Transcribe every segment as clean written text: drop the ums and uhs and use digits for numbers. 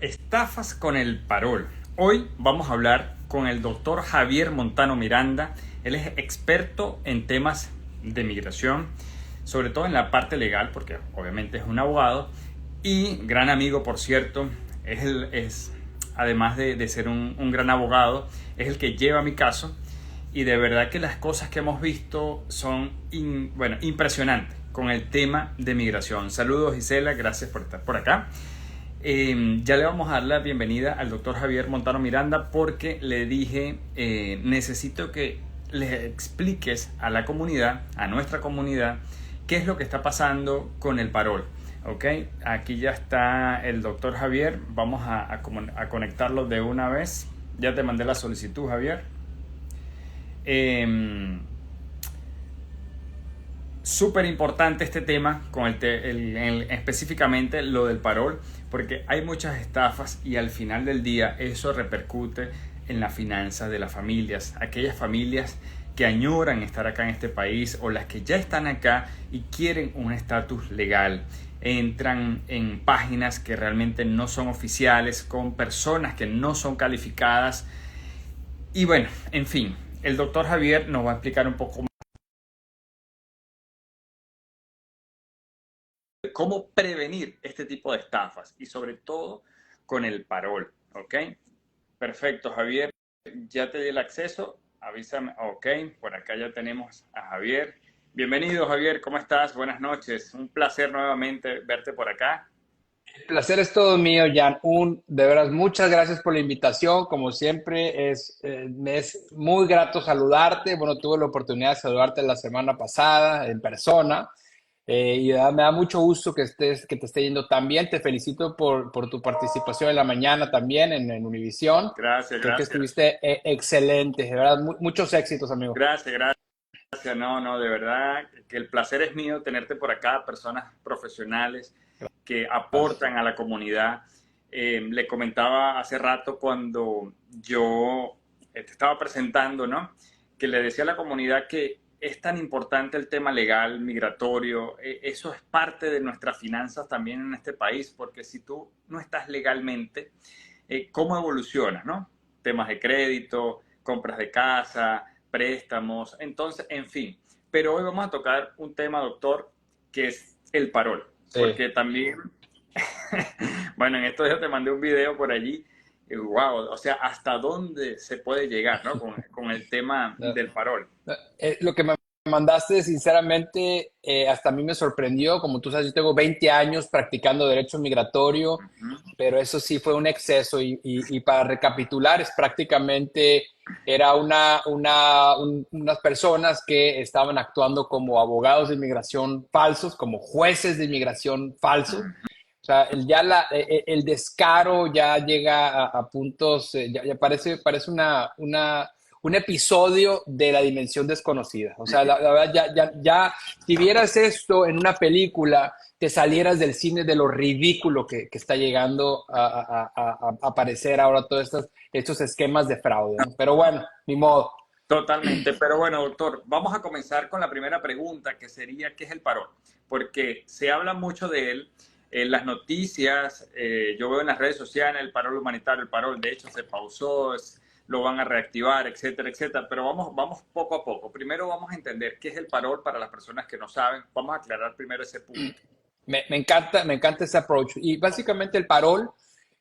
Estafas con el parol. Hoy vamos a hablar con el doctor Javier Montano Miranda. Él es experto en temas de migración, sobre todo en la parte legal, porque obviamente es un abogado y gran amigo, por cierto. Además de ser un gran abogado, es el que lleva mi caso y de verdad que las cosas que hemos visto son impresionantes con el tema de migración. Saludos, Gisela, gracias por estar por acá. Ya le vamos a dar la bienvenida al doctor Javier Montano Miranda porque le dije, necesito que le expliques a la comunidad, a nuestra comunidad, qué es lo que está pasando con el parol. Ok, aquí ya está el doctor Javier, vamos a conectarlo de una vez. Ya te mandé la solicitud, Javier. Súper importante este tema con específicamente lo del parol, porque hay muchas estafas y al final del día eso repercute en las finanzas de las familias, aquellas familias que añoran estar acá en este país o las que ya están acá y quieren un estatus legal. Entran en páginas que realmente no son oficiales, con personas que no son calificadas y bueno, en fin, el doctor Javier nos va a explicar un poco cómo prevenir este tipo de estafas y sobre todo con el parol, ¿ok? Perfecto, Javier, ya te di el acceso, avísame, ok, por acá ya tenemos a Javier. Bienvenido, Javier, ¿cómo estás? Buenas noches, un placer nuevamente verte por acá. El placer es todo mío, Jan. De veras, muchas gracias por la invitación. Como siempre, me es muy grato saludarte. Bueno, tuve la oportunidad de saludarte la semana pasada en persona me da mucho gusto que te esté yendo tan bien. Te felicito por tu participación en la mañana también en Univisión. Gracias, Creo que gracias. estuviste excelente, de verdad. Muchos éxitos, amigo. Gracias, gracias. No, de verdad que el placer es mío tenerte por acá, personas profesionales que Gracias. aportan a la comunidad. Le comentaba hace rato cuando yo te estaba presentando, ¿no? Que le decía a la comunidad que es tan importante el tema legal, migratorio, eso es parte de nuestras finanzas también en este país, porque si tú no estás legalmente, ¿cómo evolucionas, no? Temas de crédito, compras de casa, préstamos, entonces, en fin. Pero hoy vamos a tocar un tema, doctor, que es el parol, Sí. porque también, bueno, en estos días te mandé un video por allí, y wow, o sea, hasta dónde se puede llegar, ¿no? Con el tema del parol. Lo que me mandaste, sinceramente, hasta a mí me sorprendió. Como tú sabes, yo tengo 20 años practicando derecho migratorio, Ujú. pero eso sí fue un exceso. Y para recapitular, es prácticamente, era unas personas que estaban actuando como abogados de inmigración falsos, como jueces de inmigración falsos. O sea, el descaro ya llega a puntos, ya parece un episodio de la dimensión desconocida. O sea, la verdad, si vieras esto en una película, te salieras del cine de lo ridículo que está llegando a aparecer ahora todos estos esquemas de fraude, ¿no? Pero bueno, ni modo. Totalmente, pero bueno, doctor, vamos a comenzar con la primera pregunta, que sería, ¿qué es el parol? Porque se habla mucho de él en las noticias, yo veo en las redes sociales el parol humanitario, el parol, de hecho se pausó, lo van a reactivar, etcétera, etcétera, pero vamos poco a poco. Primero vamos a entender qué es el parol para las personas que no saben, vamos a aclarar primero ese punto. Me encanta ese approach. Y básicamente el parol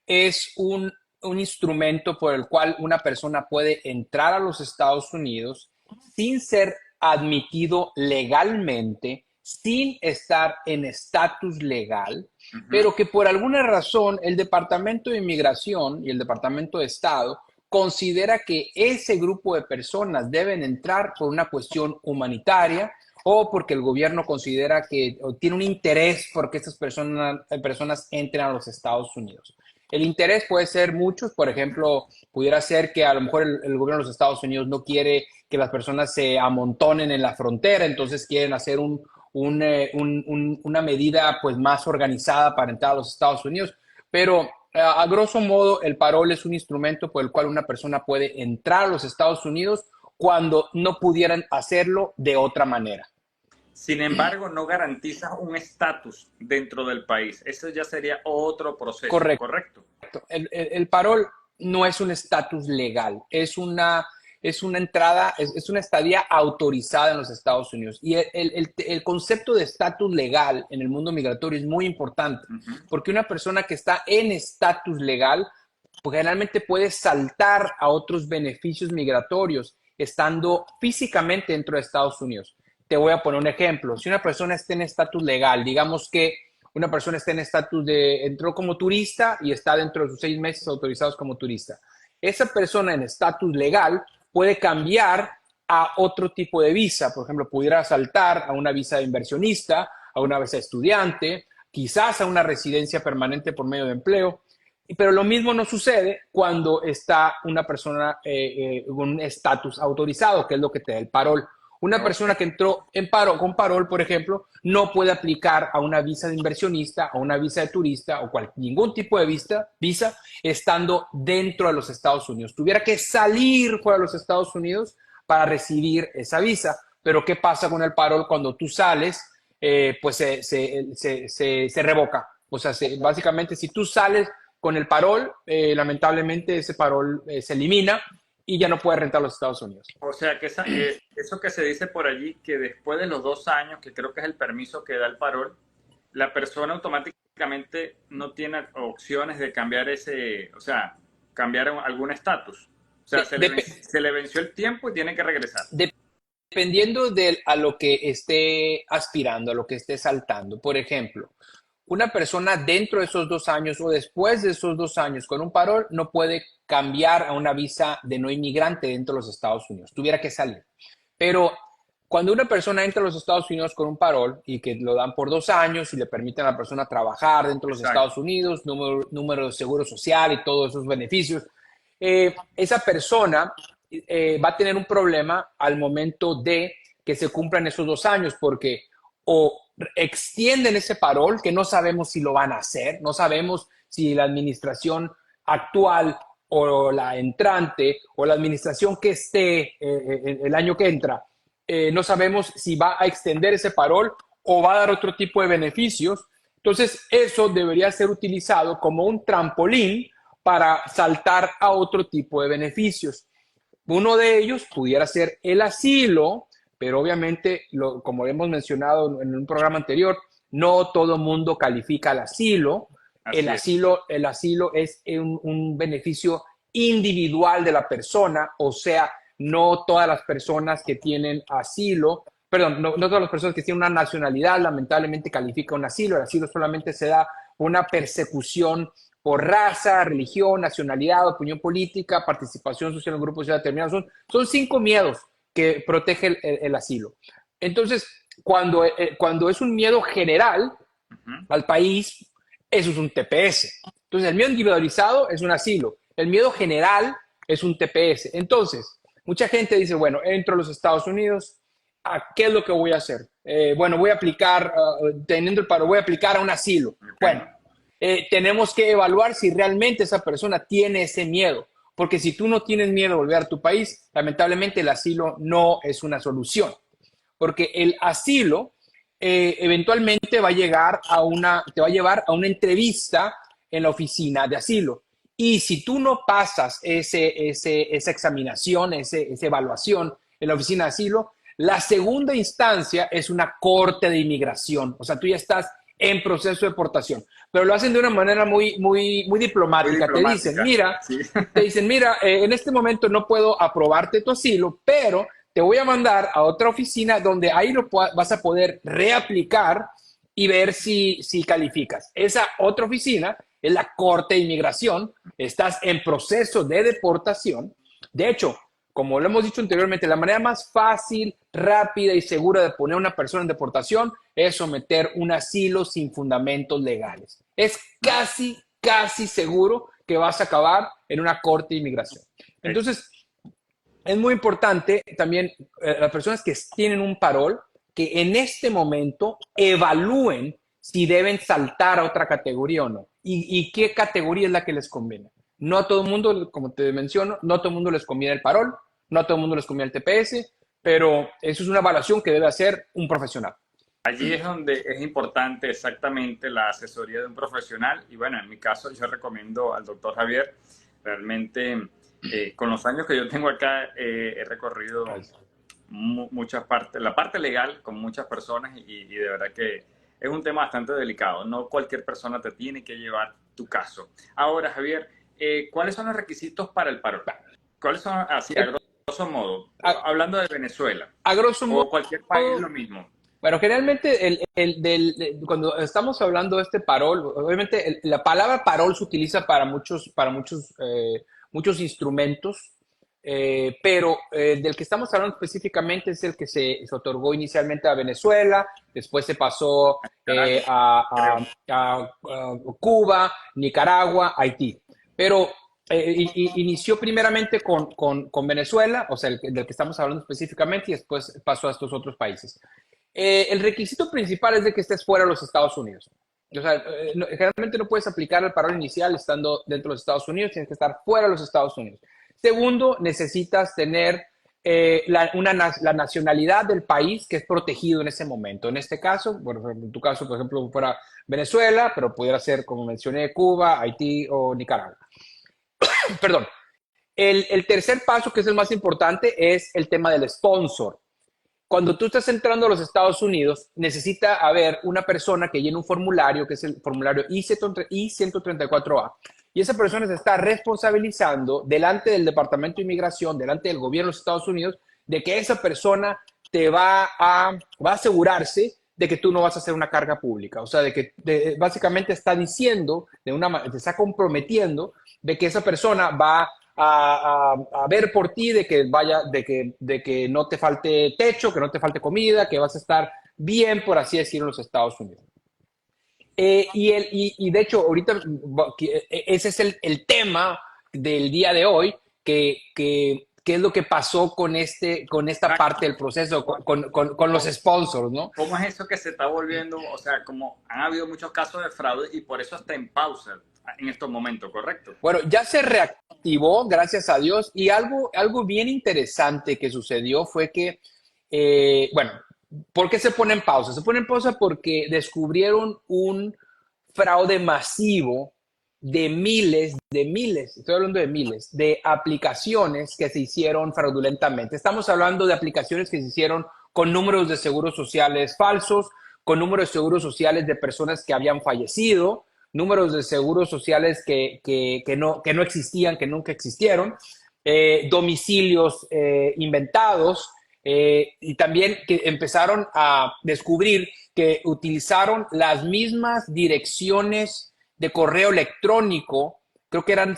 es un instrumento por el cual una persona puede entrar a los Estados Unidos sin ser admitido legalmente, sin estar en estatus legal, Ujú. pero que por alguna razón el Departamento de Inmigración y el Departamento de Estado considera que ese grupo de personas deben entrar por una cuestión humanitaria o porque el gobierno considera que tiene un interés porque estas personas entren a los Estados Unidos. El interés puede ser muchos, por ejemplo, pudiera ser que a lo mejor el gobierno de los Estados Unidos no quiere que las personas se amontonen en la frontera, entonces quieren hacer una medida pues más organizada para entrar a los Estados Unidos, pero a grosso modo el parol es un instrumento por el cual una persona puede entrar a los Estados Unidos cuando no pudieran hacerlo de otra manera. Sin embargo, no garantiza un estatus dentro del país. Eso ya sería otro proceso, Correcto. ¿correcto? El parol no es un estatus legal, es una entrada, es una estadía autorizada en los Estados Unidos. Y el concepto de estatus legal en el mundo migratorio es muy importante, porque una persona que está en estatus legal, pues generalmente puede saltar a otros beneficios migratorios estando físicamente dentro de Estados Unidos. Te voy a poner un ejemplo. Si una persona está en estatus legal, digamos que una persona está en estatus de, entró como turista y está dentro de sus 6 meses autorizados como turista. Esa persona en estatus legal puede cambiar a otro tipo de visa. Por ejemplo, pudiera saltar a una visa de inversionista, a una visa de estudiante, quizás a una residencia permanente por medio de empleo. Pero lo mismo no sucede cuando está una persona con un estatus autorizado, que es lo que te da el parol. Una persona que entró en paro, con parol, por ejemplo, no puede aplicar a una visa de inversionista, a una visa de turista o ningún tipo de visa estando dentro de los Estados Unidos. Tuviera que salir fuera de los Estados Unidos para recibir esa visa. Pero ¿qué pasa con el parol cuando tú sales? Pues se revoca. O sea, básicamente si tú sales con el parol, lamentablemente ese parol se elimina y ya no puede rentar los Estados Unidos. O sea, que eso que se dice por allí, que después de los 2 años, que creo que es el permiso que da el parol, la persona automáticamente no tiene opciones de cambiar o sea, cambiar algún estatus. O sea, se le venció el tiempo y tiene que regresar. Dependiendo a lo que esté aspirando, a lo que esté saltando. Por ejemplo, una persona dentro de esos 2 años o después de esos 2 años con un parol no puede cambiar a una visa de no inmigrante dentro de los Estados Unidos. Tuviera que salir. Pero cuando una persona entra a los Estados Unidos con un parol y que lo dan por 2 años y le permiten a la persona trabajar dentro de los Estados Unidos, número de seguro social y todos esos beneficios, esa persona va a tener un problema al momento de que se cumplan esos 2 años, porque o extienden ese parol, que no sabemos si lo van a hacer, no sabemos si la administración actual o la entrante o la administración que esté el año que entra, no sabemos si va a extender ese parol o va a dar otro tipo de beneficios. Entonces, eso debería ser utilizado como un trampolín para saltar a otro tipo de beneficios. Uno de ellos pudiera ser el asilo, pero obviamente, como hemos mencionado en un programa anterior, no todo mundo califica al asilo. El asilo es un beneficio individual de la persona, o sea, no todas las personas que tienen asilo, perdón, no todas las personas que tienen una nacionalidad lamentablemente califican un asilo. El asilo solamente se da una persecución por raza, religión, nacionalidad, opinión política, participación social en grupos determinados. Son 5 miedos que protege el asilo. Entonces, cuando es un miedo general al país, eso es un TPS. Entonces, el miedo individualizado es un asilo. El miedo general es un TPS. Entonces, mucha gente dice, bueno, entro a los Estados Unidos, ¿qué es lo que voy a hacer? Bueno, voy a aplicar, teniendo el paro, voy a aplicar a un asilo. Bueno, tenemos que evaluar si realmente esa persona tiene ese miedo. Porque si tú no tienes miedo de volver a tu país, lamentablemente el asilo no es una solución. Porque el asilo eventualmente te va a llevar a una entrevista en la oficina de asilo. Y si tú no pasas esa examinación, esa evaluación en la oficina de asilo, la segunda instancia es una corte de inmigración. O sea, tú ya estás en proceso de deportación. Pero lo hacen de una manera muy diplomática. Te dicen, mira, en este momento no puedo aprobarte tu asilo, pero te voy a mandar a otra oficina donde ahí vas a poder reaplicar y ver si calificas. Esa otra oficina es la Corte de Inmigración. Estás en proceso de deportación. De hecho, como lo hemos dicho anteriormente, la manera más fácil, rápida y segura de poner a una persona en deportación es someter un asilo sin fundamentos legales. Es casi seguro que vas a acabar en una corte de inmigración. Entonces, es muy importante también las personas que tienen un parol, que en este momento evalúen si deben saltar a otra categoría o no. ¿Y qué categoría es la que les conviene? No a todo el mundo, como te menciono, no a todo el mundo les conviene el parol, no a todo el mundo les conviene el TPS, pero eso es una evaluación que debe hacer un profesional. allí es donde es importante exactamente la asesoría de un profesional y bueno, en mi caso yo recomiendo al doctor Javier. Realmente con los años que yo tengo acá he recorrido muchas partes, la parte legal con muchas personas y de verdad que es un tema bastante delicado. No cualquier persona te tiene que llevar tu caso. Ahora, Javier, ¿cuáles son los requisitos para el parol? ¿Cuáles son, así, a grosso modo, hablando de Venezuela A grosso o modo, cualquier país lo mismo? bueno, generalmente cuando estamos hablando de este parol, obviamente la palabra parol se utiliza muchos instrumentos, pero del que estamos hablando específicamente es el que se otorgó inicialmente a Venezuela, después se pasó a Cuba, Nicaragua, Haití. Pero inició primeramente con Venezuela, o sea, del que estamos hablando específicamente, y después pasó a estos otros países. El requisito principal es de que estés fuera de los Estados Unidos. O sea, generalmente no puedes aplicar el parol inicial estando dentro de los Estados Unidos, tienes que estar fuera de los Estados Unidos. Segundo, necesitas tener la nacionalidad del país que es protegido en ese momento. En este caso, bueno, en tu caso, por ejemplo, fuera Venezuela, pero pudiera ser, como mencioné, Cuba, Haití o Nicaragua. Perdón. El tercer paso, que es el más importante, es el tema del sponsor. Cuando tú estás entrando a los Estados Unidos, necesita haber una persona que llene un formulario, que es el formulario I-134A, y esa persona se está responsabilizando delante del Departamento de Inmigración, delante del gobierno de los Estados Unidos, de que esa persona va a asegurarse de que tú no vas a hacer una carga pública. O sea, de que básicamente está diciendo, te está comprometiendo de que esa persona va a ver por ti de que no te falte techo, que no te falte comida, que vas a estar bien, por así decirlo, en los Estados Unidos. Y de hecho, ahorita ese es el tema del día de hoy, que es lo que pasó con esta parte del proceso, con los sponsors, ¿no? ¿Cómo es eso que se está volviendo? O sea, como han habido muchos casos de fraude y por eso está en pausa en estos momentos, ¿correcto? Bueno, ya se reactivó, gracias a Dios, y algo bien interesante que sucedió fue que, bueno, ¿por qué se pone en pausa? Se pone en pausa porque descubrieron un fraude masivo de miles, estoy hablando de miles, de aplicaciones que se hicieron fraudulentamente. Estamos hablando de aplicaciones que se hicieron con números de seguros sociales falsos, con números de seguros sociales de personas que habían fallecido, números de seguros sociales que no existían, que nunca existieron, domicilios inventados, y también que empezaron a descubrir que utilizaron las mismas direcciones de correo electrónico, creo que eran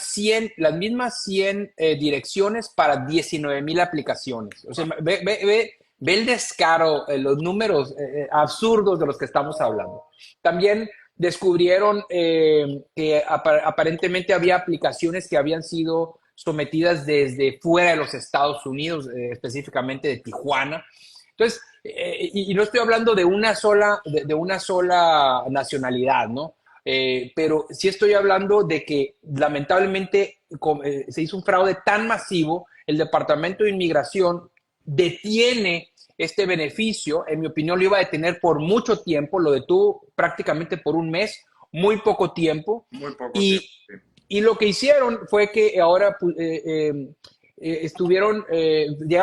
las mismas 100 direcciones para 19,000 aplicaciones. O sea, ve el descaro, los números absurdos de los que estamos hablando. También descubrieron que aparentemente había aplicaciones que habían sido sometidas desde fuera de los Estados Unidos, específicamente de Tijuana. Entonces, y no estoy hablando de una sola nacionalidad, ¿no? Pero sí estoy hablando de que lamentablemente se hizo un fraude tan masivo, el Departamento de Inmigración detiene este beneficio. En mi opinión lo iba a detener por mucho tiempo, lo detuvo prácticamente por un mes, muy poco tiempo. Muy poco tiempo, sí. Y lo que hicieron fue que ahora llegaron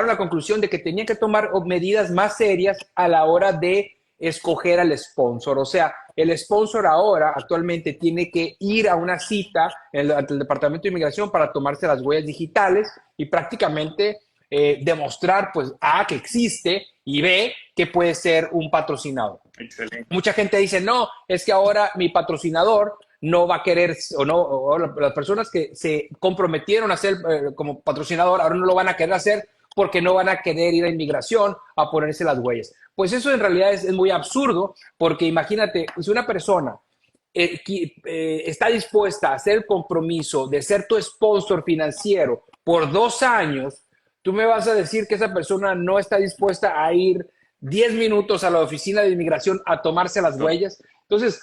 a la conclusión de que tenían que tomar medidas más serias a la hora de escoger al sponsor. O sea, el sponsor ahora actualmente tiene que ir a una cita ante el Departamento de Inmigración para tomarse las huellas digitales y prácticamente demostrar, pues, A, que existe, y B, que puede ser un patrocinador. Excelente. Mucha gente dice, no, es que ahora mi patrocinador no va a querer, o las personas que se comprometieron a ser como patrocinador ahora no lo van a querer hacer porque no van a querer ir a inmigración a ponerse las huellas. Pues eso en realidad es muy absurdo, porque imagínate, si una persona está dispuesta a hacer el compromiso de ser tu sponsor financiero por 2 años, tú me vas a decir que esa persona no está dispuesta a ir 10 minutos a la oficina de inmigración a tomarse las huellas. Entonces,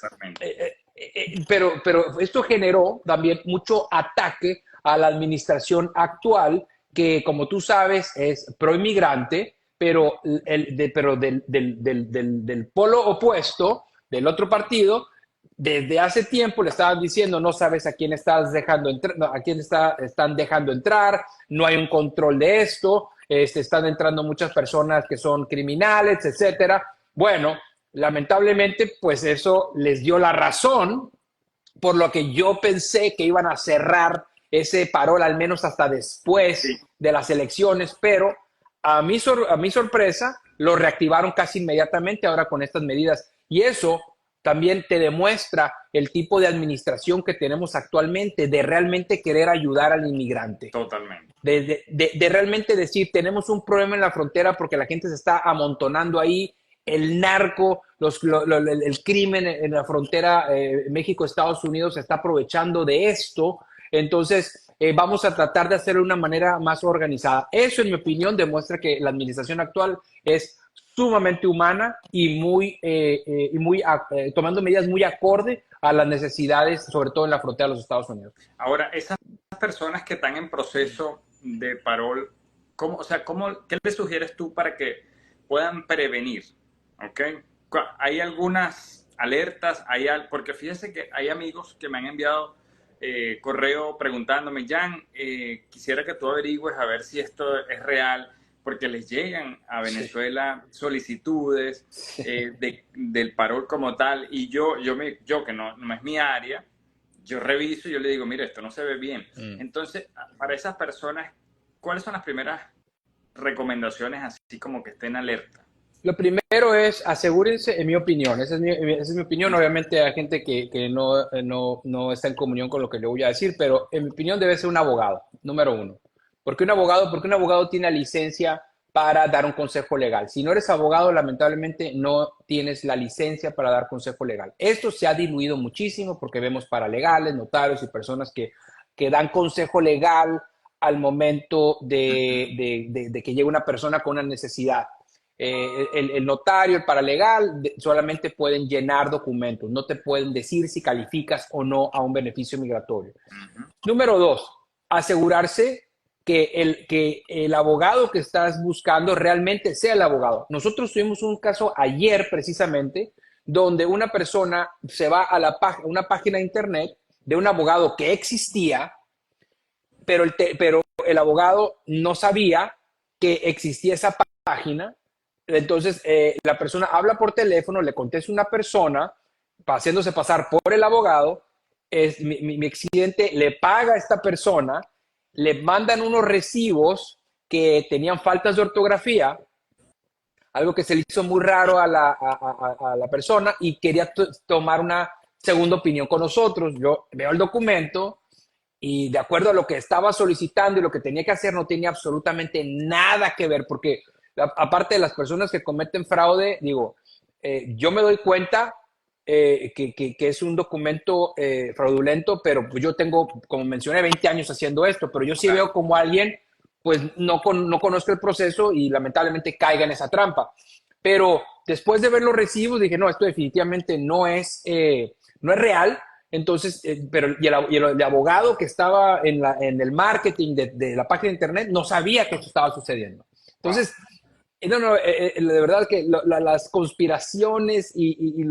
pero esto generó también mucho ataque a la administración actual, que como tú sabes es pro inmigrante, pero, pero del polo opuesto, del otro partido, desde hace tiempo le estaban diciendo, no sabes a quién estás dejando entrar, a quién están dejando entrar, no hay un control de esto, están entrando muchas personas que son criminales, etcétera. Bueno, lamentablemente, pues eso les dio la razón, por lo que yo pensé que iban a cerrar ese parol al menos hasta después Sí, de las elecciones, pero a mi sorpresa lo reactivaron casi inmediatamente ahora con estas medidas. Y eso también te demuestra el tipo de administración que tenemos actualmente, de realmente querer ayudar al inmigrante. totalmente. De realmente decir, tenemos un problema en la frontera porque la gente se está amontonando ahí, el narco, el crimen en la frontera México-Estados Unidos se está aprovechando de esto, entonces vamos a tratar de hacerlo de una manera más organizada. Eso, en mi opinión, demuestra que la administración actual es sumamente humana y tomando medidas muy acorde a las necesidades, sobre todo en la frontera de los Estados Unidos. Ahora, esas personas que están en proceso de parol, ¿cómo, o sea, qué les sugieres tú para que puedan prevenir? ¿Ok? Hay algunas alertas, porque fíjense que hay amigos que me han enviado correo preguntándome, Jan, quisiera que tú averigües a ver si esto es real, porque les llegan a Venezuela solicitudes del parol como tal, y yo que no es mi área, yo reviso y yo le digo, mire, esto no se ve bien. Entonces, para esas personas, ¿cuáles son las primeras recomendaciones así como que estén alerta? Lo primero es asegúrense, en mi opinión, esa es mi opinión, obviamente hay gente que no está en comunión con lo que le voy a decir, pero en mi opinión debe ser un abogado, número uno. Porque un abogado tiene la licencia para dar un consejo legal. Si no eres abogado, lamentablemente no tienes la licencia para dar consejo legal. Esto se ha diluido muchísimo porque vemos paralegales, notarios y personas que dan consejo legal al momento de que llega una persona con una necesidad. El notario, el paralegal, solamente pueden llenar documentos, no te pueden decir si calificas o no a un beneficio migratorio. Número dos, asegurarse que el abogado que estás buscando realmente sea el abogado. Nosotros tuvimos un caso ayer precisamente donde una persona se va a una página de internet de un abogado que existía, pero el abogado no sabía que existía esa página. Entonces, la persona habla por teléfono, le contesta una persona, haciéndose pasar por el abogado, mi accidente le paga a esta persona, le mandan unos recibos que tenían faltas de ortografía, algo que se le hizo muy raro a la persona y quería tomar una segunda opinión con nosotros. Yo veo el documento y de acuerdo a lo que estaba solicitando y lo que tenía que hacer, no tenía absolutamente nada que ver, porque aparte de las personas que cometen fraude, digo, yo me doy cuenta que es un documento fraudulento, pero pues yo tengo, como mencioné, 20 años haciendo esto, pero yo sí veo como alguien, pues no conozco el proceso y lamentablemente caiga en esa trampa. Pero después de ver los recibos dije, no, esto definitivamente no es real. Entonces, pero el abogado que estaba en el marketing de la página de internet no sabía que esto estaba sucediendo. Entonces, de verdad que las conspiraciones y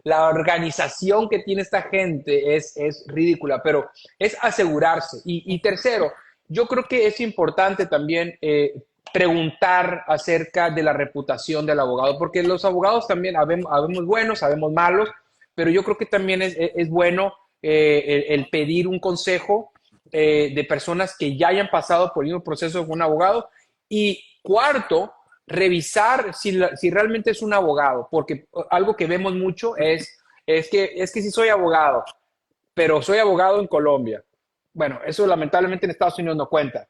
la organización que tiene esta gente es ridícula, pero es asegurarse. Y tercero, yo creo que es importante también preguntar acerca de la reputación del abogado, porque los abogados también habemos buenos, habemos malos, pero yo creo que también es bueno el pedir un consejo de personas que ya hayan pasado por el mismo proceso con un abogado. Y cuarto, revisar si realmente es un abogado, porque algo que vemos mucho es que sí soy abogado, pero soy abogado en Colombia. Bueno, eso lamentablemente en Estados Unidos no cuenta.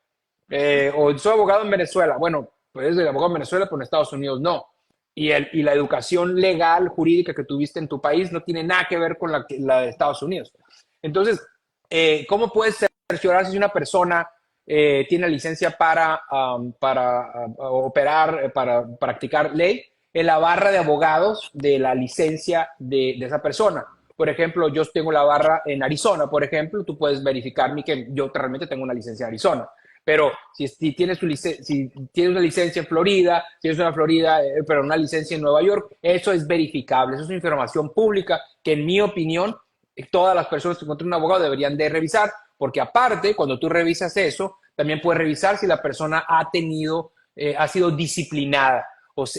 O soy abogado en Venezuela. Bueno, pues es abogado en Venezuela, pero en Estados Unidos no. Y la educación legal, jurídica que tuviste en tu país no tiene nada que ver con la de Estados Unidos. Entonces, ¿cómo puedes cerciorar si una persona tiene licencia para operar, para practicar ley en la barra de abogados de la licencia de esa persona? Por ejemplo, yo tengo la barra en Arizona, por ejemplo, tú puedes verificarme que yo realmente tengo una licencia de Arizona. Pero si tienes, si tienes una licencia en Florida, tienes una Florida, pero una licencia en Nueva York, eso es verificable, eso es información pública que en mi opinión todas las personas que encuentran un abogado deberían de revisar, porque aparte, cuando tú revisas eso, también puedes revisar si la persona ha sido disciplinada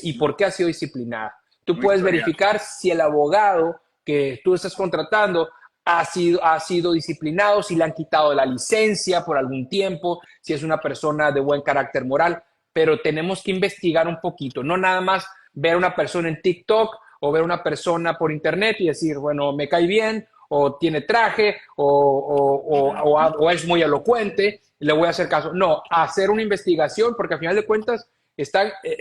y por qué ha sido disciplinada. Tú Un puedes historial. verificar si el abogado que tú estás contratando ha sido disciplinado, si le han quitado la licencia por algún tiempo, si es una persona de buen carácter moral, pero tenemos que investigar un poquito, no nada más ver a una persona en TikTok o ver a una persona por internet y decir, bueno, me cae bien, o tiene traje, o es muy elocuente, le voy a hacer caso. No, hacer una investigación, porque al final de cuentas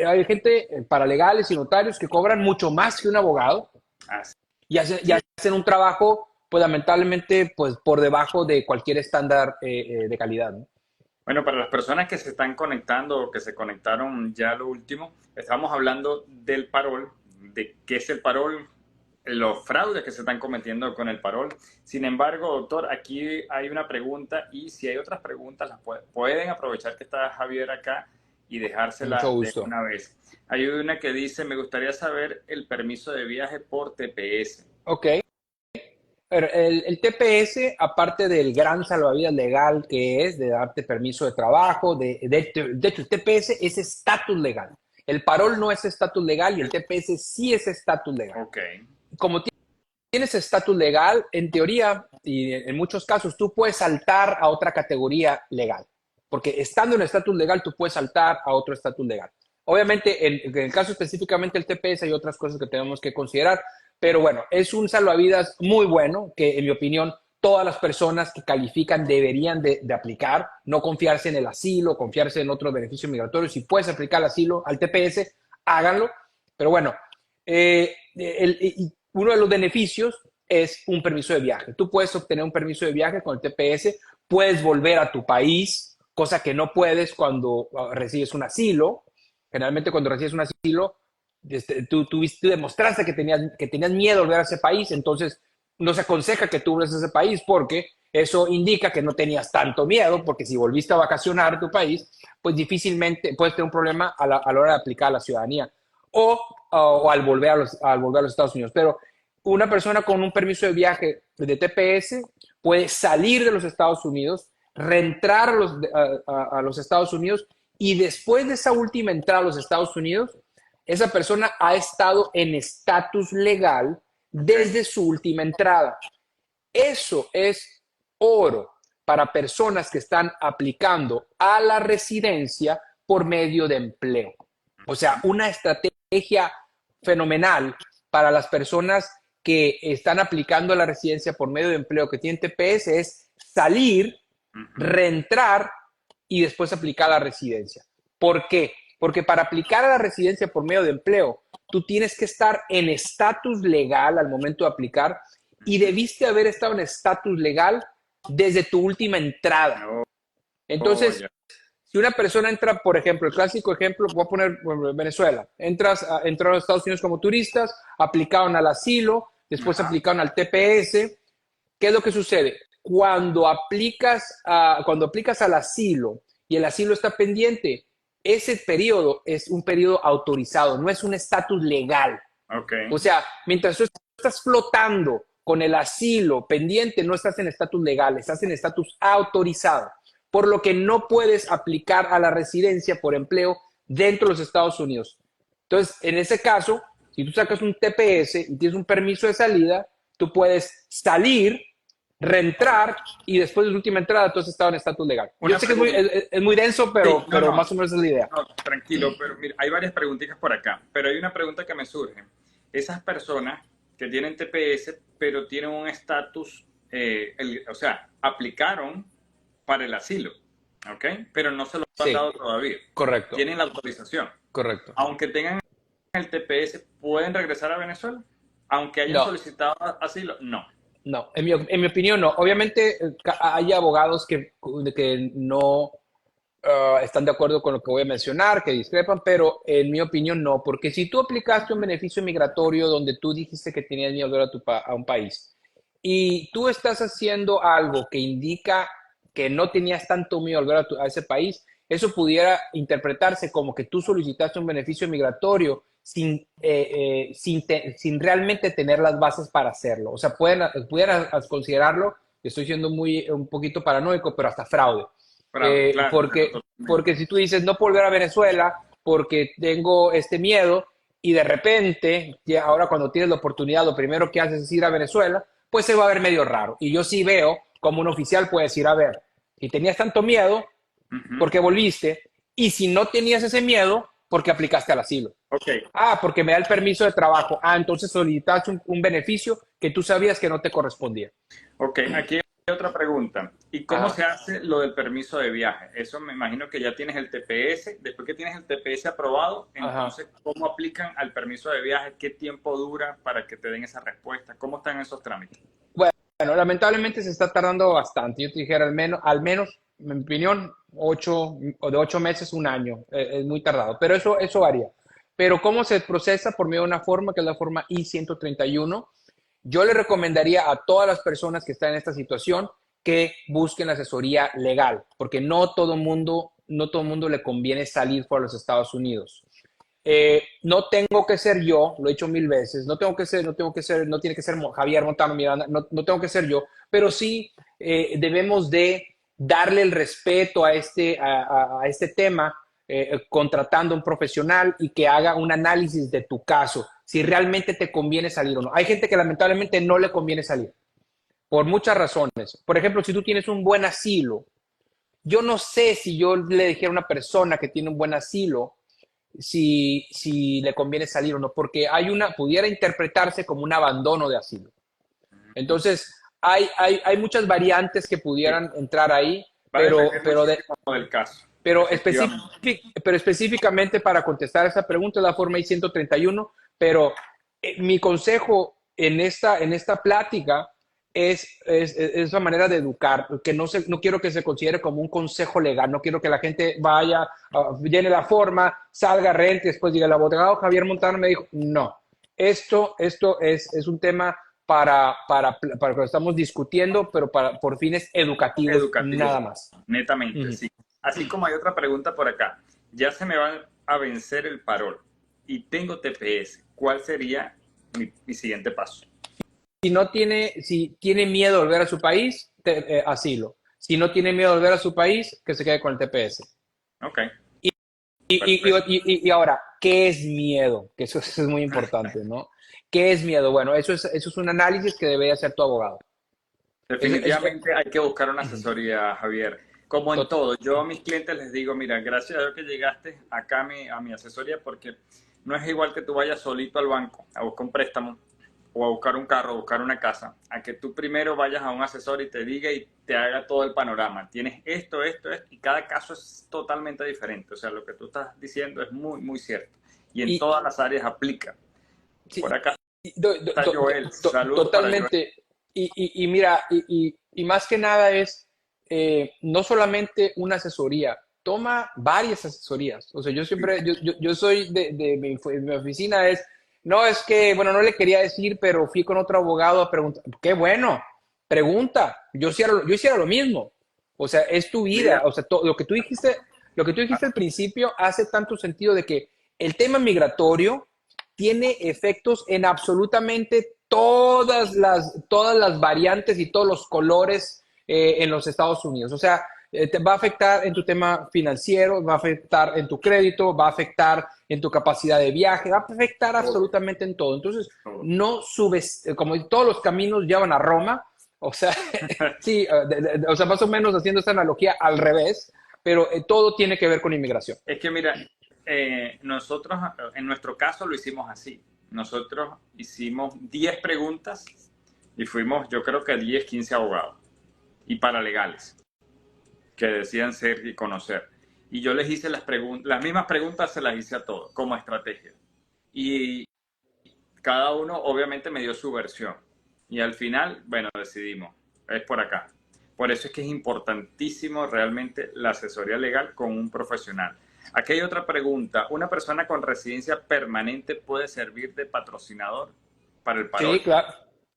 hay gente, paralegales y notarios que cobran mucho más que un abogado Así. y hacen un trabajo, pues lamentablemente, pues por debajo de cualquier estándar de calidad, ¿no? Bueno, para las personas que se están conectando o que se conectaron ya a lo último, estamos hablando del parol, de qué es el parol, los fraudes que se están cometiendo con el parol. Sin embargo, doctor, aquí hay una pregunta y si hay otras preguntas, pueden aprovechar que está Javier acá y Mucho dejársela de gusto. una vez. Hay una que dice, me gustaría saber el permiso de viaje por TPS. Ok. El TPS, aparte del gran salvavidas legal que es de darte permiso de trabajo, de hecho, el TPS es estatus legal. El parol no es estatus legal y el TPS sí es estatus legal. Ok. Como tienes estatus legal, en teoría y en muchos casos, tú puedes saltar a otra categoría legal. Porque estando en estatus legal, tú puedes saltar a otro estatus legal. Obviamente, en el caso específicamente del TPS hay otras cosas que tenemos que considerar, pero bueno, es un salvavidas muy bueno que, en mi opinión, todas las personas que califican deberían de aplicar, no confiarse en el asilo, confiarse en otros beneficios migratorios. Si puedes aplicar el asilo al TPS, háganlo. Pero bueno, uno de los beneficios es un permiso de viaje. Tú puedes obtener un permiso de viaje con el TPS, puedes volver a tu país, cosa que no puedes cuando recibes un asilo. Generalmente cuando recibes un asilo, tú demostraste que tenías miedo de volver a ese país, entonces no se aconseja que tú vuelvas a ese país porque eso indica que no tenías tanto miedo, porque si volviste a vacacionar a tu país, pues difícilmente puedes tener un problema a la hora de aplicar a la ciudadanía o al volver al volver a los Estados Unidos. Pero una persona con un permiso de viaje de TPS puede salir de los Estados Unidos, reentrar a los Estados Unidos y después de esa última entrada a los Estados Unidos, esa persona ha estado en estatus legal desde su última entrada. Eso es oro para personas que están aplicando a la residencia por medio de empleo. O sea, una estrategia fenomenal para las personas que están aplicando a la residencia por medio de empleo que tienen TPS es salir, reentrar y después aplicar a la residencia. ¿Por qué? Porque para aplicar a la residencia por medio de empleo, tú tienes que estar en estatus legal al momento de aplicar y debiste haber estado en estatus legal desde tu última entrada. Entonces, si una persona entra, por ejemplo, el clásico ejemplo, voy a poner Venezuela, entraron a Estados Unidos como turistas, aplicaron al asilo, después aplicaron al TPS. ¿Qué es lo que sucede? Cuando aplicas al asilo y el asilo está pendiente, ese periodo es un periodo autorizado, no es un estatus legal. Okay. O sea, mientras tú estás flotando con el asilo pendiente, no estás en estatus legal, estás en estatus autorizado, por lo que no puedes aplicar a la residencia por empleo dentro de los Estados Unidos. Entonces, en ese caso, si tú sacas un TPS y tienes un permiso de salida, tú puedes salir, reentrar y después de la última entrada tú has estado en estatus legal. Yo sé que es muy denso, pero, sí, pero más o menos es la idea. No, tranquilo, pero mira, hay varias preguntitas por acá, pero hay una pregunta que me surge. Esas personas que tienen TPS, pero tienen un estatus, o sea, aplicaron para el asilo, ¿ok? Pero no se lo han dado todavía. Correcto. Tienen la autorización. Correcto. Aunque tengan el TPS, ¿pueden regresar a Venezuela? Aunque hayan solicitado asilo, no. No, en mi opinión no. Obviamente hay abogados que no están de acuerdo con lo que voy a mencionar, que discrepan, pero en mi opinión no, porque si tú aplicaste un beneficio migratorio donde tú dijiste que tenías miedo de volver a un país y tú estás haciendo algo que indica que no tenías tanto miedo al volver a ese país, eso pudiera interpretarse como que tú solicitaste un beneficio migratorio sin realmente tener las bases para hacerlo. O sea, pudieran considerarlo, estoy siendo un poquito paranoico, pero hasta fraude. Claro, claro, Porque totalmente. si tú dices, no puedo volver a Venezuela porque tengo este miedo y de repente, ya ahora cuando tienes la oportunidad, lo primero que haces es ir a Venezuela, pues se va a ver medio raro. Y yo sí veo como un oficial puede decir, a ver, si tenías tanto miedo, Ujú. ¿por qué volviste? Y si no tenías ese miedo, ¿por qué aplicaste al asilo? Ok, Ah, porque me da el permiso de trabajo. Ah, entonces solicitaste un beneficio que tú sabías que no te correspondía. ok, aquí hay otra pregunta. ¿Y cómo Ajá. se hace lo del permiso de viaje? Eso me imagino que ya tienes el TPS. Después que tienes el TPS aprobado, Ajá. entonces, ¿cómo aplican al permiso de viaje? ¿Qué tiempo dura para que te den esa respuesta? ¿Cómo están esos trámites? Bueno, lamentablemente se está tardando bastante. Yo te dijera al menos, en mi opinión, 8 meses, un año. Es muy tardado, pero eso varía. Pero ¿cómo se procesa? Por medio de una forma que es la forma I-131. Yo le recomendaría a todas las personas que están en esta situación que busquen asesoría legal, porque no todo mundo le conviene salir por los Estados Unidos. No tengo que ser yo, lo he hecho mil veces, no tiene que ser Javier Montano Miranda, no tengo que ser yo, pero sí debemos de darle el respeto a este tema, contratando a un profesional y que haga un análisis de tu caso, si realmente te conviene salir o no. Hay gente que lamentablemente no le conviene salir, por muchas razones. Por ejemplo, si tú tienes un buen asilo, yo no sé si yo le dijera a una persona que tiene un buen asilo, si le conviene salir o no, porque pudiera interpretarse como un abandono de asilo. Entonces, hay muchas variantes que Sí, pudieran entrar ahí, va a depender pero, de, muchísimo del caso, pero, efectivamente. pero específicamente para contestar esa pregunta, la forma I-131, pero mi consejo en esta plática es la manera de educar, que no quiero que se considere como un consejo legal, no quiero que la gente vaya, llene la forma, salga, rente, después diga, el abogado Javier Montano me dijo, no, esto es un tema para que lo estamos discutiendo, pero por fines educativos Educativo, nada más. netamente, Ujú. sí. Así como hay otra pregunta por acá. Ya se me va a vencer el parol y tengo TPS. ¿Cuál sería mi siguiente paso? Si tiene miedo de volver a su país, asilo. Si no tiene miedo de volver a su país, que se quede con el TPS. Ok, Y, y, perfecto. y, y ahora, ¿qué es miedo? Que eso es muy importante, ¿no? ¿Qué es miedo? Bueno, eso es un análisis que debe hacer tu abogado. Definitivamente hay que buscar una asesoría, Javier. Como en Tot- todo, yo a mis clientes les digo, mira, gracias a Dios que llegaste acá a mi asesoría porque no es igual que tú vayas solito al banco a buscar un préstamo o a buscar un carro, a buscar una casa, a que tú primero vayas a un asesor y te diga y te haga todo el panorama. Tienes esto, y cada caso es totalmente diferente. O sea, lo que tú estás diciendo es muy, muy cierto. Y en y, todas las áreas aplica. Por sí, acá do- do- está do- Joel. Saludos para Joel. totalmente. Y mira, y más que nada es no solamente una asesoría, toma varias asesorías. O sea, yo soy mi oficina no es que, bueno, no le quería decir, pero fui con otro abogado a preguntar. Qué bueno, pregunta. Yo hiciera lo mismo. O sea, es tu vida. Mira, O sea, lo que tú dijiste al principio hace tanto sentido de que el tema migratorio tiene efectos en absolutamente todas las variantes y todos los colores en los Estados Unidos. O sea, te va a afectar en tu tema financiero, va a afectar en tu crédito, va a afectar en tu capacidad de viaje, va a afectar todo, absolutamente en todo. Entonces, todo. no subes, como todos los caminos llevan a Roma, o sea, sí, o sea, más o menos haciendo esta analogía al revés, pero todo tiene que ver con inmigración. Es que mira, nosotros en nuestro caso lo hicimos así. Nosotros hicimos 10 preguntas y fuimos, yo creo que 10, 15 abogados y paralegales que decían ser y conocer. Y yo les hice las mismas preguntas se las hice a todos como estrategia. Y cada uno obviamente me dio su versión. Y al final, bueno, decidimos, es por acá. Por eso es que es importantísimo realmente la asesoría legal con un profesional. Aquí hay otra pregunta. ¿Una persona con residencia permanente puede servir de patrocinador para el Sí, parol? claro,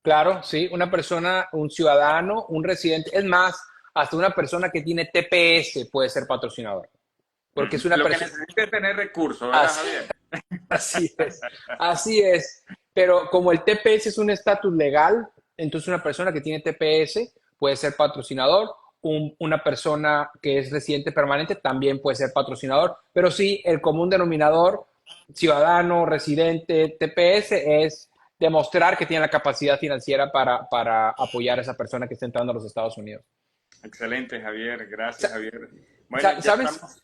claro, sí, una persona, un ciudadano, un residente. Es más, hasta una persona que tiene TPS puede ser patrocinador. Porque es una Lo que persona... necesita es tener recursos, ¿verdad, Así, Javier? así es, así es. Pero como el TPS es un estatus legal, entonces una persona que tiene TPS puede ser patrocinador. Una persona que es residente permanente también puede ser patrocinador. Pero sí, el común denominador, ciudadano, residente, TPS, es demostrar que tiene la capacidad financiera para apoyar a esa persona que está entrando a los Estados Unidos. Excelente, Javier. Gracias, Javier. Bueno, ya ¿Sabes? estamos.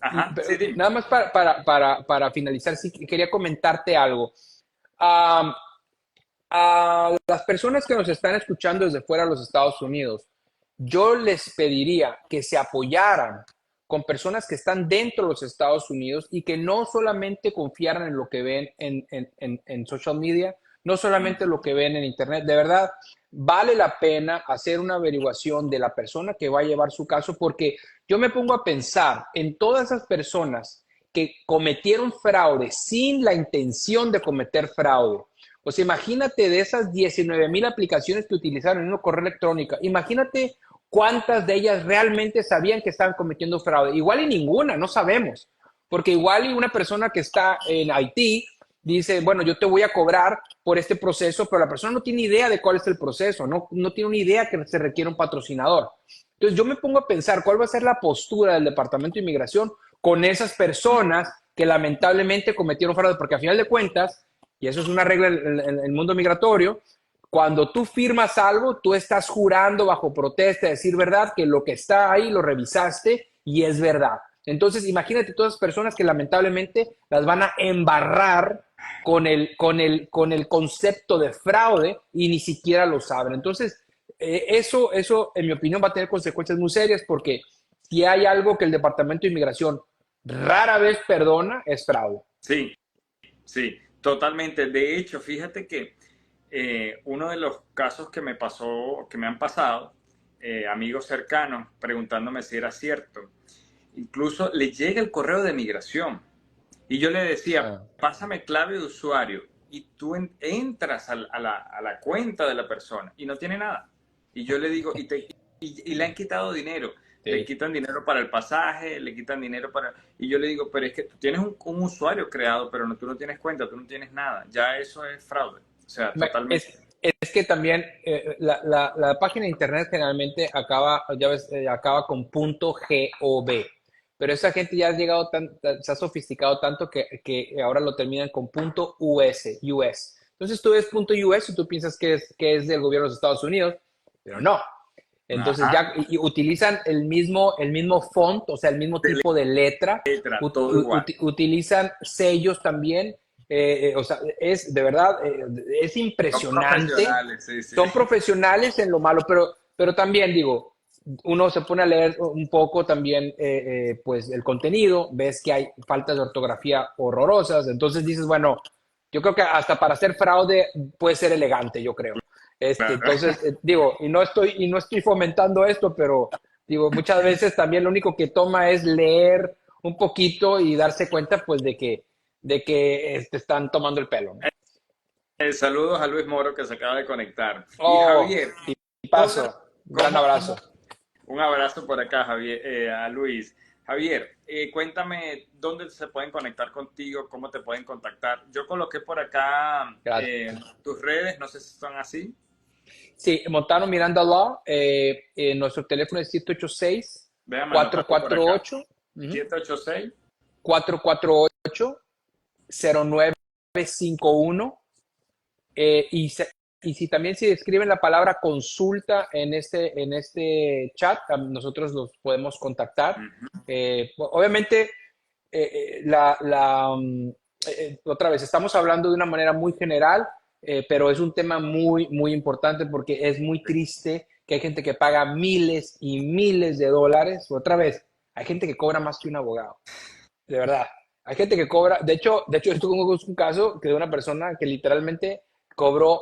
Ajá, sí, dime. Nada más para finalizar, sí quería comentarte algo. A, a las personas que nos están escuchando desde fuera de los Estados Unidos, yo les pediría que se apoyaran con personas que están dentro de los Estados Unidos y que no solamente confiaran en lo que ven en social media, no solamente lo que ven en Internet. De verdad, vale la pena hacer una averiguación de la persona que va a llevar su caso, porque yo me pongo a pensar en todas esas personas que cometieron fraude sin la intención de cometer fraude. O sea, imagínate de esas 19,000 aplicaciones que utilizaron en un correo electrónico, imagínate cuántas de ellas realmente sabían que estaban cometiendo fraude. Igual y ninguna, no sabemos. Porque igual y una persona que está en Haití dice, bueno, yo te voy a cobrar por este proceso, pero la persona no tiene idea de cuál es el proceso, no tiene una idea que se requiere un patrocinador. Entonces yo me pongo a pensar cuál va a ser la postura del Departamento de Inmigración con esas personas que lamentablemente cometieron fraude, porque a final de cuentas, y eso es una regla en el mundo migratorio, cuando tú firmas algo, tú estás jurando bajo protesta, decir verdad, que lo que está ahí lo revisaste y es verdad. Entonces, imagínate todas las personas que lamentablemente las van a embarrar con el concepto de fraude y ni siquiera lo saben. Entonces, eso, en mi opinión, va a tener consecuencias muy serias porque si hay algo que el Departamento de Inmigración rara vez perdona, es fraude. Sí, sí, totalmente. De hecho, fíjate que uno de los casos que me pasó, que me han pasado, amigos cercanos preguntándome si era cierto, incluso le llega el correo de migración y yo le decía, Ah. pásame clave de usuario y tú entras a la cuenta de la persona y no tiene nada. Y yo le digo, y le han quitado dinero. Le Sí. quitan dinero para el pasaje, le quitan dinero para... Y yo le digo, pero es que tú tienes un usuario creado, pero no, tú no tienes cuenta, tú no tienes nada. Ya eso es fraude. O sea, totalmente. Es que también la página de internet generalmente acaba, ya ves, acaba con .gov, pero esa gente ya ha llegado se ha sofisticado tanto que ahora lo terminan con .us. Entonces tú ves .us y tú piensas que es del gobierno de los Estados Unidos, pero no. Entonces Ajá. ya y utilizan el mismo font, o sea, el mismo De tipo de letra, letra, todo igual. utilizan sellos también, o sea, es de verdad, es Son impresionante. profesionales, sí, sí. Son profesionales en lo malo, pero también digo, uno se pone a leer un poco también pues el contenido, ves que hay faltas de ortografía horrorosas, entonces dices, bueno, yo creo que hasta para hacer fraude puede ser elegante, yo creo. Claro. Entonces, digo, y no estoy fomentando esto, pero digo, muchas veces también lo único que toma es leer un poquito y darse cuenta pues de que están tomando el pelo, ¿no? Saludos a Luis Moro que se acaba de conectar. Y Oh, Javier, y ¿dónde, paso. Gran abrazo. un abrazo por acá, Javier, a Luis. Javier, cuéntame dónde se pueden conectar contigo, cómo te pueden contactar. Yo coloqué por acá Gracias. tus redes, no sé si son así. Sí, Montano Miranda Law. Nuestro teléfono es 786 Déjame anotarlo por acá. 448 ujú, 786. 448-0951. Eh, y, y también si escriben la palabra consulta en este chat, nosotros los podemos contactar. Ujú. Obviamente, otra vez, estamos hablando de una manera muy general, pero es un tema muy, muy importante porque es muy triste que hay gente que paga miles y miles de dólares. Otra vez, hay gente que cobra más que un abogado, de verdad. Hay gente que cobra, de hecho, esto es un caso de una persona que literalmente cobró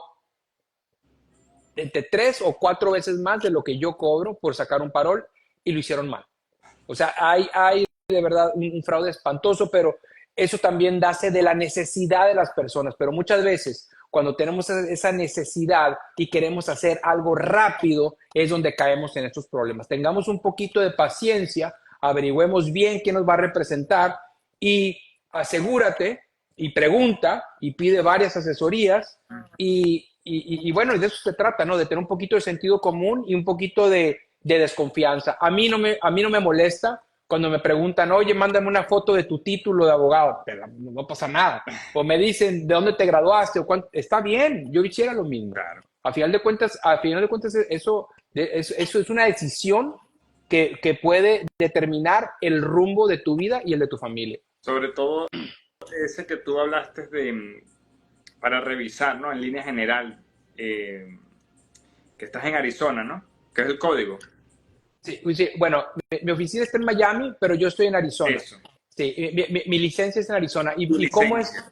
entre 3 o 4 veces más de lo que yo cobro por sacar un parol y lo hicieron mal. O sea, hay de verdad un fraude espantoso, pero eso también nace de la necesidad de las personas. Pero muchas veces, cuando tenemos esa necesidad y queremos hacer algo rápido, es donde caemos en estos problemas. Tengamos un poquito de paciencia, averigüemos bien quién nos va a representar y asegúrate y pregunta y pide varias asesorías y bueno, de eso se trata, ¿no? De tener un poquito de sentido común y un poquito de desconfianza. A mí no me molesta cuando me preguntan, oye, mándame una foto de tu título de abogado, pero no pasa nada. O me dicen, ¿de dónde te graduaste? O cuánto. Está bien, yo hiciera lo mismo. Claro. A final de cuentas eso es una decisión que puede determinar el rumbo de tu vida y el de tu familia. Sobre todo ese que tú hablaste para revisar, ¿no? En línea general, que estás en Arizona, ¿no? Que es el código. Sí, sí, bueno, mi oficina está en Miami, pero yo estoy en Arizona. Eso. Sí, mi licencia es en Arizona. Tu licencia.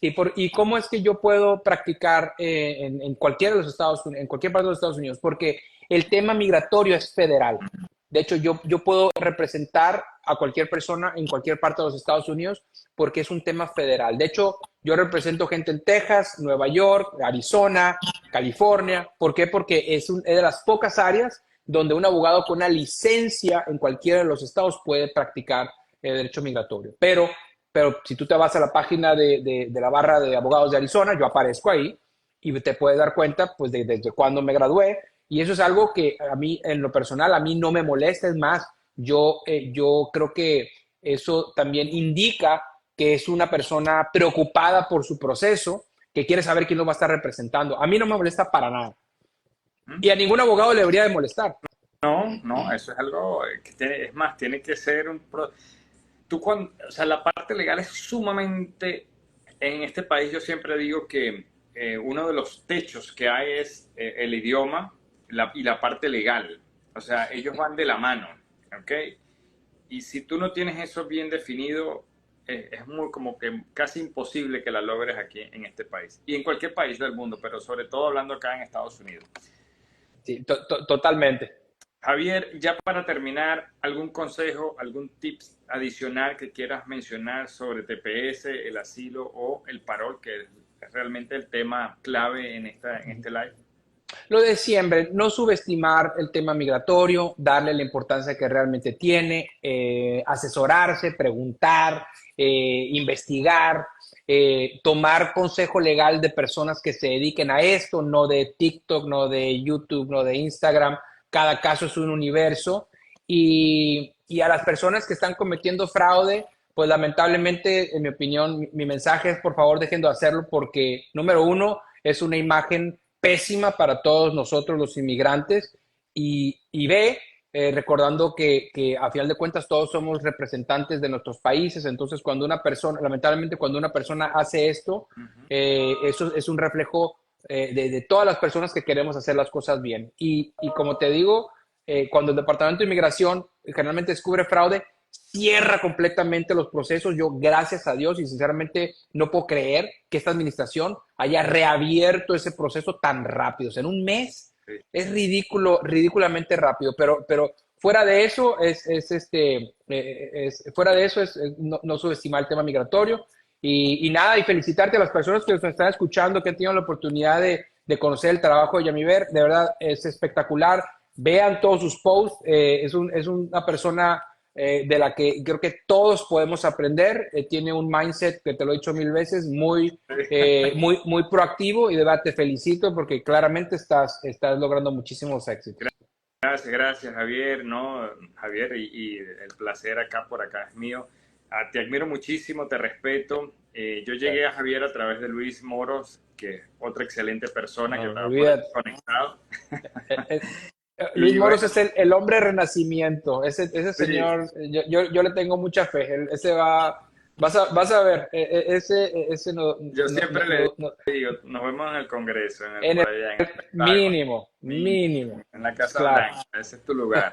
¿Y cómo es que yo puedo practicar en cualquiera de los Estados Unidos, en cualquier parte de los Estados Unidos? Porque el tema migratorio es federal. De hecho, yo puedo representar a cualquier persona en cualquier parte de los Estados Unidos porque es un tema federal. De hecho, yo represento gente en Texas, Nueva York, Arizona, California. ¿Por qué? Porque es de las pocas áreas donde un abogado con una licencia en cualquiera de los estados puede practicar el derecho migratorio. Pero si tú te vas a la página de la barra de abogados de Arizona, yo aparezco ahí y te puedes dar cuenta pues desde cuándo me gradué. Y eso es algo que a mí, en lo personal, a mí no me molesta. Es más, yo creo que eso también indica que es una persona preocupada por su proceso, que quiere saber quién lo va a estar representando. A mí no me molesta para nada. Y a ningún abogado le debería de molestar. No, no, eso es algo que tiene, es más, tiene que ser tú cuando, o sea, la parte legal es sumamente, en este país yo siempre digo que uno de los techos que hay es el idioma y la parte legal, o sea, ellos van de la mano, ¿ok? Y si tú no tienes eso bien definido, es muy como que casi imposible que la logres aquí en este país y en cualquier país del mundo, pero sobre todo hablando acá en Estados Unidos. Sí, totalmente. Javier, ya para terminar, ¿algún consejo, algún tips adicional que quieras mencionar sobre TPS, el asilo o el parol, que es realmente el tema clave en este live? Lo de siempre, no subestimar el tema migratorio, darle la importancia que realmente tiene, asesorarse, preguntar, investigar, tomar consejo legal de personas que se dediquen a esto, no de TikTok, no de YouTube, no de Instagram. Cada caso es un universo y a las personas que están cometiendo fraude, pues lamentablemente, en mi opinión, mi mensaje es por favor dejen de hacerlo porque, número uno, es una imagen pésima para todos nosotros los inmigrantes y B, recordando que a final de cuentas todos somos representantes de nuestros países, entonces cuando una persona, lamentablemente cuando una persona hace esto, eso es un reflejo de todas las personas que queremos hacer las cosas bien. Y como te digo, cuando el Departamento de Inmigración generalmente descubre fraude, cierra completamente los procesos. Yo, gracias a Dios, y sinceramente no puedo creer que esta administración haya reabierto ese proceso tan rápido. O sea, en un mes es ridículamente rápido, pero fuera de eso fuera de eso es no subestimar el tema migratorio y nada, y felicitarte a las personas que nos están escuchando, que han tenido la oportunidad de conocer el trabajo de Yamiver. De verdad, es espectacular. Vean todos sus posts. Es una persona de la que creo que todos podemos aprender. Tiene un mindset, que te lo he dicho mil veces, muy proactivo y de verdad te felicito porque claramente estás logrando muchísimos éxitos. Gracias, Javier, ¿no? Javier, y el placer por acá es mío. Te admiro muchísimo, te respeto. Yo llegué a Javier a través de Luis Moros, que es otra excelente persona que estaba por ahí conectado. Luis Moros bueno, es el hombre renacimiento. Ese señor, yo le tengo mucha fe. Vas a ver, ese no, yo siempre le no, digo, nos vemos en el Congreso, en por el allá, mínimo, en la Casa claro. Blanca, ese es tu lugar.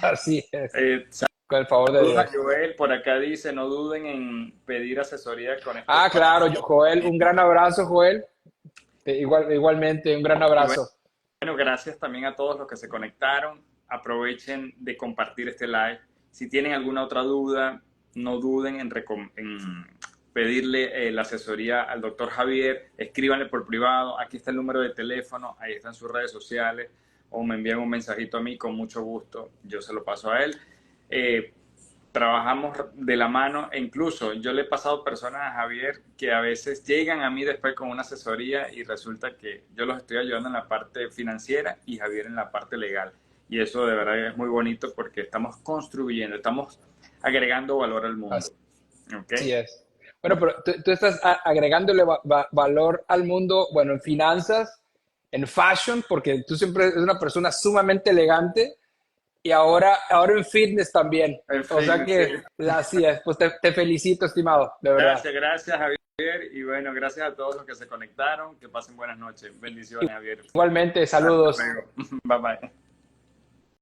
Así es, Eh, con el favor de Saludos a Dios. Joel, por acá dice, no duden en pedir asesoría con estos Claro, paneles. Joel, un gran abrazo, Joel. Igualmente, un gran Y bueno, abrazo. gracias también a todos los que se conectaron. Aprovechen de compartir este live. Si tienen alguna otra duda, no duden en pedirle la asesoría al doctor Javier, escríbanle por privado, aquí está el número de teléfono, ahí están sus redes sociales, o me envían un mensajito a mí, con mucho gusto, yo se lo paso a él. Trabajamos de la mano, e incluso yo le he pasado personas a Javier que a veces llegan a mí después con una asesoría y resulta que yo los estoy ayudando en la parte financiera y Javier en la parte legal. Y eso de verdad es muy bonito porque estamos construyendo, estamos agregando valor al mundo. Así ¿Okay? es. Bueno, pero tú estás agregándole valor al mundo, bueno, en finanzas, en fashion, porque tú siempre eres una persona sumamente elegante y ahora en fitness también. En O sea fin, sí. que así es. Pues te felicito, estimado, de verdad. Gracias Javier. Y bueno, gracias a todos los que se conectaron. Que pasen buenas noches. Bendiciones, Javier. Igualmente, Hasta saludos. luego. Bye bye.